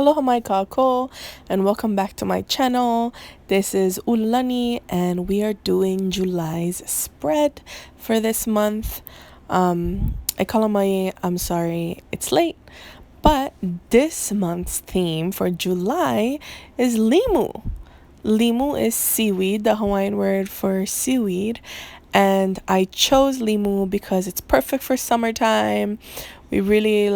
Aloha mai kako and welcome back to my channel. This is Ulani and we are doing July's spread for this month. I'm sorry it's late, but this month's theme for July is Limu. Limu is seaweed, the Hawaiian word for seaweed, and I chose Limu because it's perfect for summertime. We really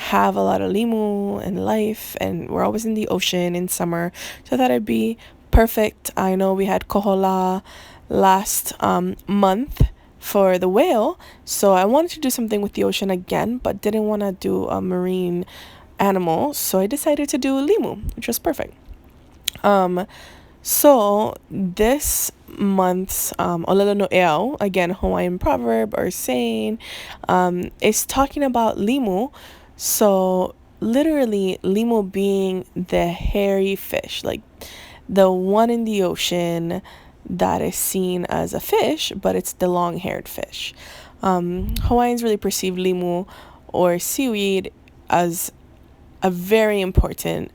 have a lot of limu in life, and we're always in the ocean in summer, so I thought it'd be perfect. I know we had kohola last month for the whale, so I wanted to do something with the ocean again, but didn't want to do a marine animal, so I decided to do limu, which was perfect. So this month's Olelo no Eau, again Hawaiian proverb or saying, is talking about limu. So literally limu being the hairy fish, like the one in the ocean that is seen as a fish, but it's the long-haired fish. Hawaiians really perceive limu or seaweed as a very important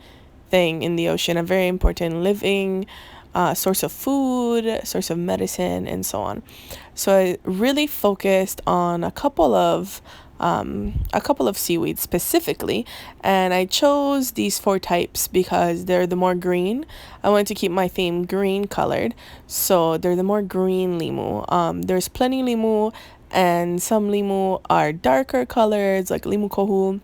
thing in the ocean, a very important living source of food, source of medicine, and so on. So I really focused on a couple of seaweeds specifically, and I chose these 4 types because they're the more green. I wanted to keep my theme green colored, so they're the more green limu. There's plenty limu, and some limu are darker colors, like limu kohu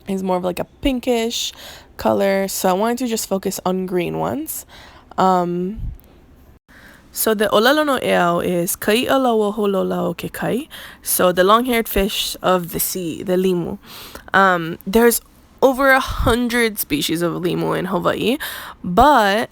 is more of like a pinkish color, so I wanted to just focus on green ones. So the Olelo no Eau is Kai'alawa hololao ke kai. So the long-haired fish of the sea, the limu. There's over 100 species of limu in Hawaii, but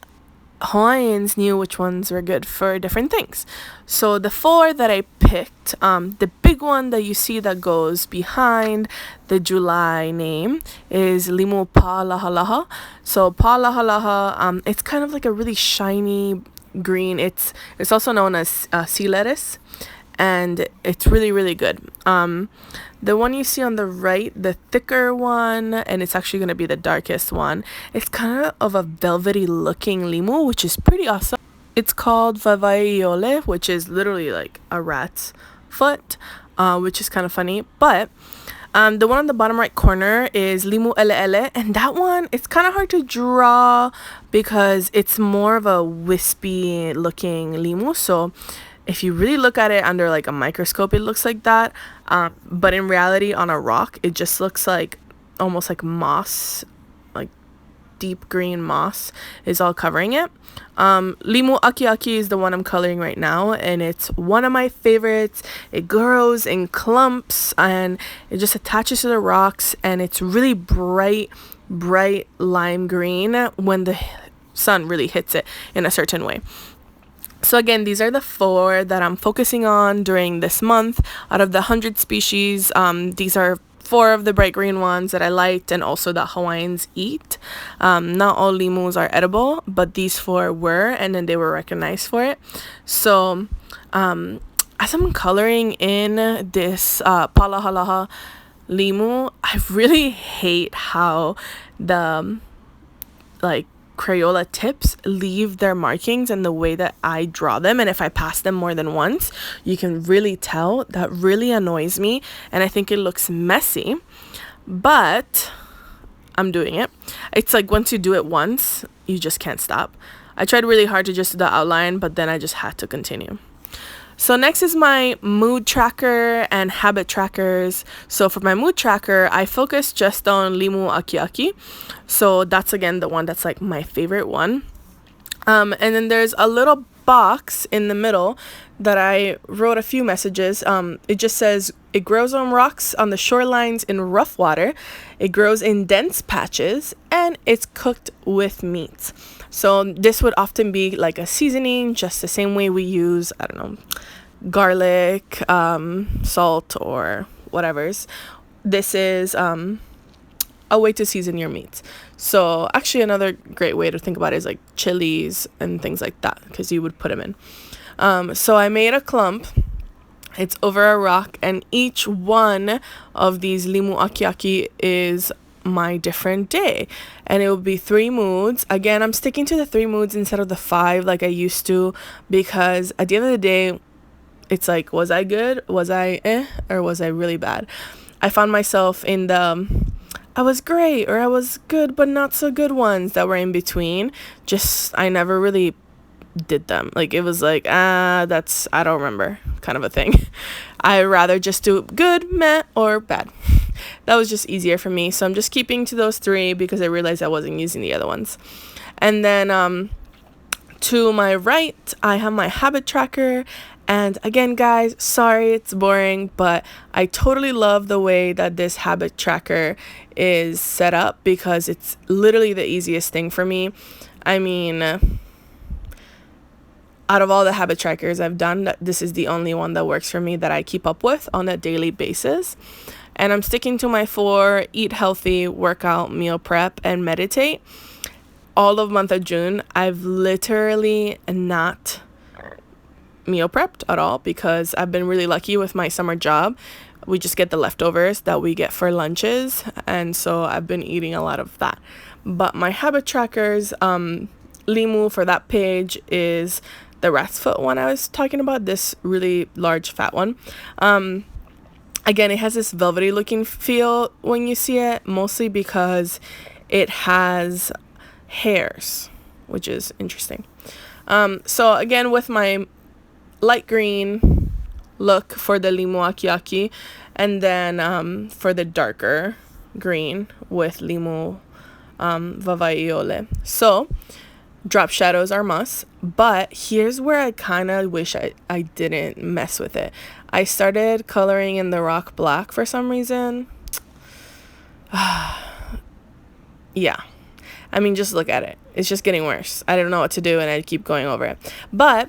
Hawaiians knew which ones were good for different things. So the 4 that I picked, the big one that you see that goes behind the July name is Limu Pa'alahalaha. So Pa'alahalaha, it's kind of like a really shiny green. It's also known as sea lettuce, and it's really, really good. The one you see on the right, the thicker one, and it's actually going to be the darkest one, it's kind of a velvety looking limu, which is pretty awesome. It's called vavaiole, which is literally like a rat's foot, which is kind of funny. But the one on the bottom right corner is Limu ele ele, and that one, it's kind of hard to draw because it's more of a wispy looking limu. So if you really look at it under like a microscope, it looks like that. But in reality, on a rock, it just looks like almost like moss, like deep green moss is all covering it. Limu aki aki is the one I'm coloring right now, and it's one of my favorites. It grows in clumps and it just attaches to the rocks, and it's really bright lime green when the sun really hits it in a certain way. So again, these are the 4 that I'm focusing on during this month. Out of the 100 species, these are 4 of the bright green ones that I liked, and also that Hawaiians eat. Not all limus are edible, but these 4 were, and then they were recognized for it. So as I'm coloring in this Palahalaha limu, I really hate how the Crayola tips leave their markings and the way that I draw them, and if I pass them more than once, you can really tell. That really annoys me, and I think it looks messy, but I'm doing it. It's like once you do it once, you just can't stop. I tried really hard to just do the outline, but then I just had to continue. So next is my mood tracker and habit trackers. So for my mood tracker, I focus just on Limu Aki Aki. So that's again the one that's like my favorite one. And then there's a little box in the middle that I wrote a few messages. It just says, it grows on rocks on the shorelines in rough water. It grows in dense patches, and it's cooked with meats. So this would often be like a seasoning, just the same way we use, I don't know, garlic, salt, or whatever's. This is a way to season your meats. So actually another great way to think about it is like chilies and things like that, because you would put them in. So I made a clump. It's over a rock, and each one of these limu aki aki is my different day, and it will be 3 moods. Again, I'm sticking to the 3 moods instead of the 5 like I used to, because at the end of the day, it's like, was I good, was I or was I really bad? I found myself in the I was great or I was good but not so good ones that were in between. Just I never really did them. Like, it was like, that's, I don't remember, kind of a thing. I rather just do good, meh, or bad. That was just easier for me. So I'm just keeping to those 3 because I realized I wasn't using the other ones. And then to my right, I have my habit tracker. And again, guys, sorry it's boring, but I totally love the way that this habit tracker is set up, because it's literally the easiest thing for me. I mean, out of all the habit trackers I've done, this is the only one that works for me, that I keep up with on a daily basis. And I'm sticking to my 4: eat healthy, workout, meal prep, and meditate. All of month of June, I've literally not meal prepped at all, because I've been really lucky with my summer job. We just get the leftovers that we get for lunches, and so I've been eating a lot of that. But my habit trackers, Limu for that page is the rat's foot one I was talking about, this really large fat one. Again, it has this velvety looking feel when you see it, mostly because it has hairs, which is interesting. So again, with my light green look for the Limu Akiaki, and then for the darker green with Limu Vavaiole. So drop shadows are must, but here's where I kind of wish I didn't mess with it. I started coloring in the rock black for some reason. Yeah, I mean, just look at it. It's just getting worse. I don't know what to do, and I keep going over it. But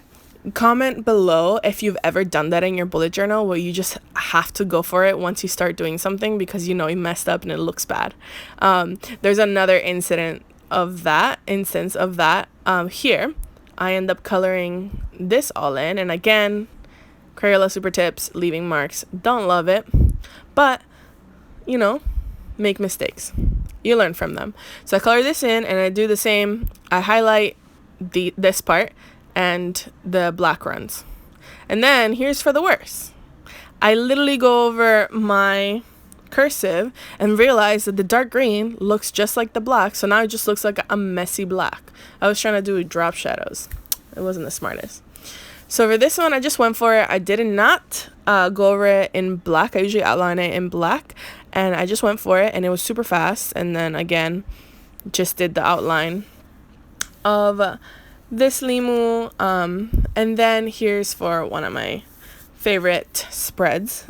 comment below if you've ever done that in your bullet journal, where you just have to go for it once you start doing something because you know you messed up and it looks bad. There's another instance of that. Here I end up coloring this all in, and again, Crayola super tips, leaving marks. Don't love it, but you know, make mistakes, you learn from them. So I color this in, and I do the same. I highlight this part and the black runs. And then here's for the worst. I literally go over my cursive and realize that the dark green looks just like the black, so now it just looks like a messy black. I was trying to do drop shadows. It wasn't the smartest. So for this one, I just went for it. I did not go over it in black. I usually outline it in black, and I just went for it, and it was super fast. And then again, just did the outline of this Limu, and then here's for one of my favorite spreads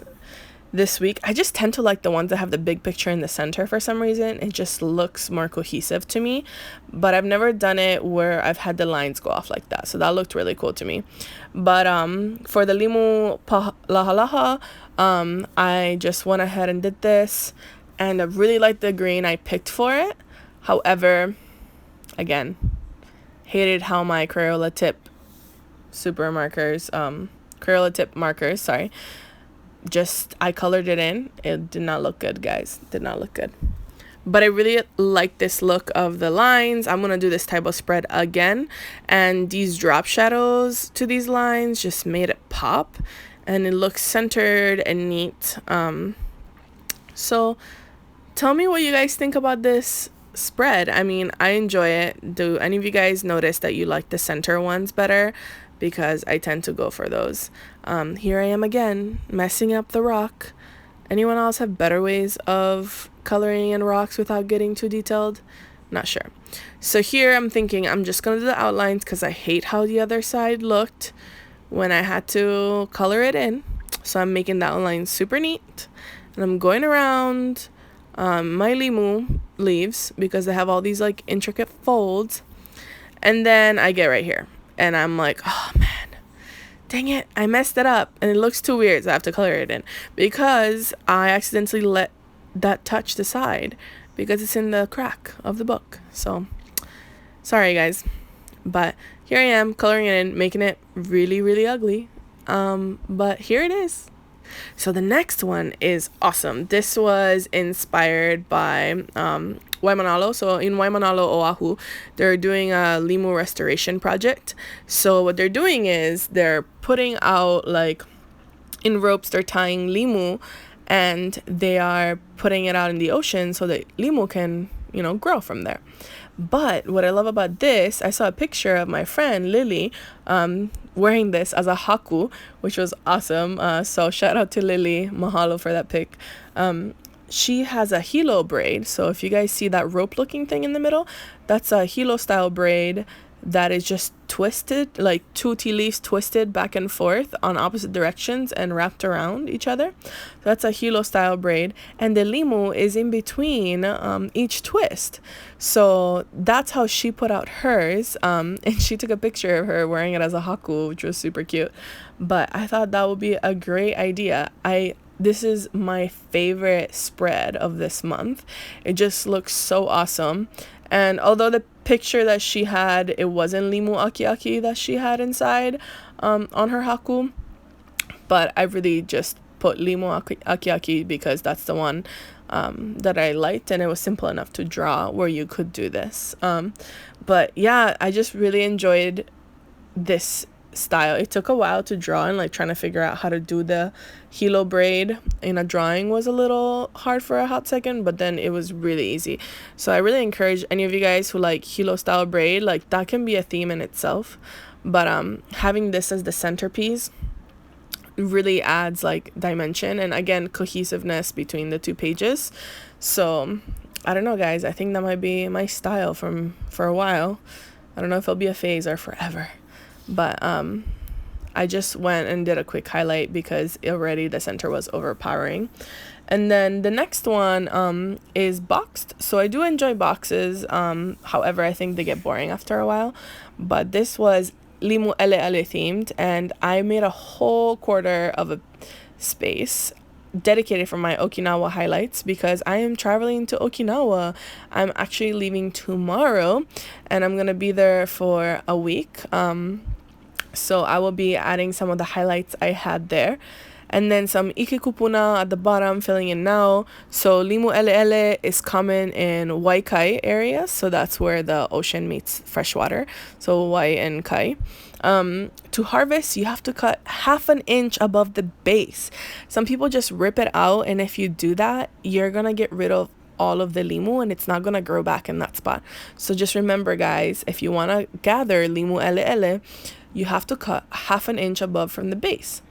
this week. I just tend to like the ones that have the big picture in the center for some reason. It just looks more cohesive to me, but I've never done it where I've had the lines go off like that, so that looked really cool to me. But for the Limu Lahalaha, I just went ahead and did this, and I really like the green I picked for it. However, again, hated how my Crayola tip markers, sorry, just I colored it in. It did not look good, guys. Did not look good. But I really like this look of the lines. I'm gonna do this type of spread again, and these drop shadows to these lines just made it pop, and it looks centered and neat. So tell me what you guys think about this spread. I mean, I enjoy it. Do any of you guys notice that you like the center ones better? Because I tend to go for those. Here I am again, messing up the rock. Anyone else have better ways of coloring in rocks without getting too detailed? Not sure. So here I'm thinking I'm just gonna do the outlines, because I hate how the other side looked when I had to color it in. So I'm making the outline super neat, and I'm going around my Limu leaves, because they have all these like intricate folds. And then I get right here, and I'm like, oh man, dang it, I messed it up, and it looks too weird, so I have to color it in, because I accidentally let that touch the side, because it's in the crack of the book. So sorry guys, but here I am coloring it in, making it really, really ugly. But here it is. So the next one is awesome. This was inspired by Waimanalo. So in Waimanalo, Oahu, they're doing a Limu restoration project. So what they're doing is they're putting out, like, in ropes, they're tying Limu, and they are putting it out in the ocean so that Limu can, grow from there. But what I love about this, I saw a picture of my friend Lily wearing this as a haku, which was awesome. So shout out to Lily. Mahalo for that pic. She has a hilo braid. So if you guys see that rope looking thing in the middle, that's a hilo style braid that is just twisted, like 2 tea leaves twisted back and forth on opposite directions and wrapped around each other. So that's a hilo style braid, and the limu is in between each twist. So that's how she put out hers, and she took a picture of her wearing it as a haku, which was super cute. But I thought that would be a great idea. This is my favorite spread of this month. It just looks so awesome. And although the picture that she had, it wasn't Limu Akiaki that she had inside on her haku, but I really just put Limu Akiaki because that's the one that I liked, and it was simple enough to draw where you could do this. But yeah, I just really enjoyed this style. It took a while to draw, and like trying to figure out how to do the hilo braid in a drawing was a little hard for a hot second, but then it was really easy. So I really encourage any of you guys who like hilo style braid, like that can be a theme in itself, but having this as the centerpiece really adds like dimension and, again, cohesiveness between the 2 pages. So I don't know, guys, I think that might be my style for a while. I don't know if it'll be a phase or forever. But I just went and did a quick highlight because already the center was overpowering. And then the next one is boxed. So I do enjoy boxes. However, I think they get boring after a while. But this was Limu Ele Ele themed, and I made a whole quarter of a space dedicated for my Okinawa highlights because I am traveling to Okinawa. I'm actually leaving tomorrow, and I'm gonna be there for a week. So I will be adding some of the highlights I had there. And then some ikekupuna at the bottom, filling in now. So Limu Ele Ele is common in Waikai area. So that's where the ocean meets freshwater. So Wai and Kai. To harvest, you have to cut 1/2 inch above the base. Some people just rip it out. And if you do that, you're going to get rid of all of the limu, and it's not going to grow back in that spot. So just remember, guys, if you want to gather Limu Ele Ele, you have to cut 1/2 inch above from the base.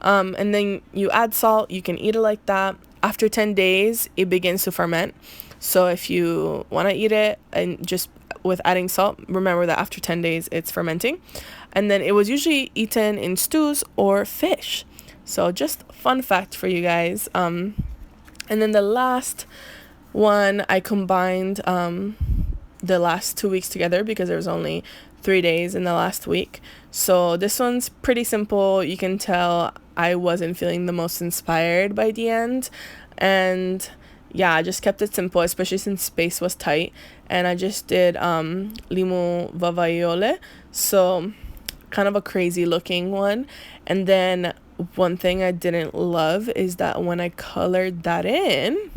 And then you add salt. You can eat it like that. After 10 days, it begins to ferment. So if you want to eat it and just with adding salt, remember that after 10 days, it's fermenting. And then it was usually eaten in stews or fish. So just fun fact for you guys. And then the last one, I combined the last 2 weeks together because there was only 3 days in the last week. So this one's pretty simple. You can tell I wasn't feeling the most inspired by the end. And yeah, I just kept it simple, especially since space was tight. And I just did Limu Vavaiole. So kind of a crazy looking one. And then one thing I didn't love is that when I colored that in,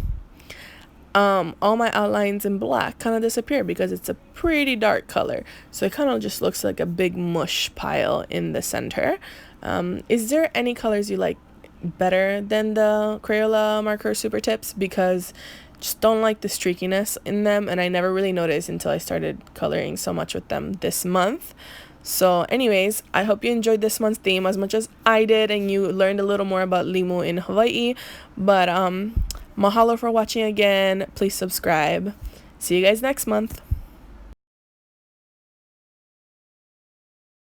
all my outlines in black kind of disappear because it's a pretty dark color. So it kind of just looks like a big mush pile in the center. Is there any colors you like better than the Crayola marker super tips? Because just don't like the streakiness in them, and I never really noticed until I started coloring so much with them this month. So anyways, I hope you enjoyed this month's theme as much as I did, and you learned a little more about Limu in Hawaii. But mahalo for watching again. Please subscribe. See you guys next month.